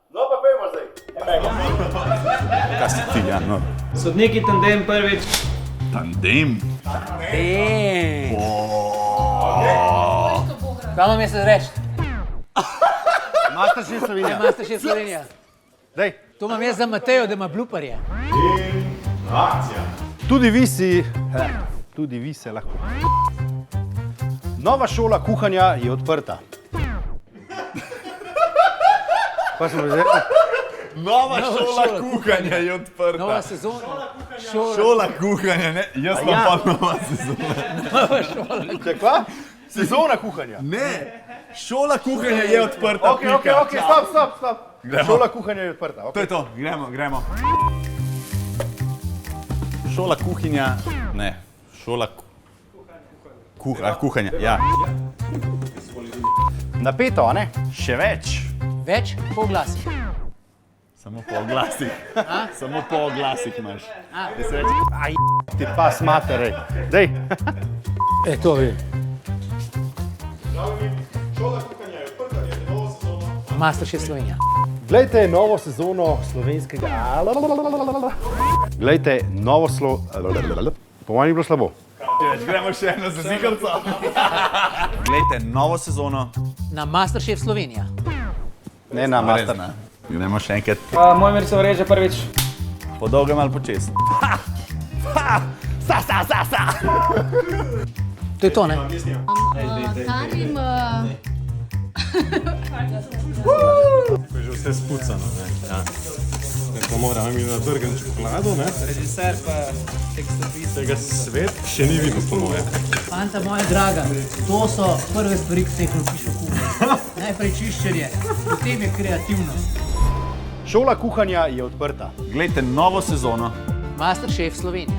No pa pojmo zdaj. Kaj si ti, ja, no. Sodniki tandem prvič. Tandem? Kaj vam je se reči? Masterchef Slovenija. Masterchef Slovenija. Dej. To imam jaz za Matejo, da ima bluparje. Tudi vi se lahko. Nova šola kuhanja je odprta. Pa smo zdaj... Nova šola kuhanja je odprta. Nova sezona. Šola kuhanja, ne? Jaz pa nova sezona. Nova šola. Če kva? Sezona kuhanja. Ne, šola kuhanja je odprta. Ok, stop. Gremo. Šola kuhanja je odprta. To je to, gremo. Šola kuhinja, ne, šola kuhanja, ja. Napeto, a ne? Še več. Več poglasih. Samo po oglasih. Samo po oglasih imaš. Aj, ti pas materej. Dej. To vi. Masterchef Slovenija. Glejte novo sezono slovenskega... Glejte novo Po mojem ni bilo slabo. Gremo še eno za zikrco. Glejte novo sezono. Na Masterchef Slovenija. Ne na master. Gremo še enkrat. Mojmir se vreže prvič. Po dolgem ali počes. To je to, ne? Karim, Že vse spucano, ne? Ja. Ko moramo mi natrgam čokolado, ne? Režiser pa tekstopis. Tega svet še ni videl, po moje. Fanta moja draga, to so prve stvari, ki se jih naučiš v kuhinji. Najprej čiščenje, potem je kreativnost. Šola kuhanja je odprta. Glejte novo sezono. Masterchef Slovenija.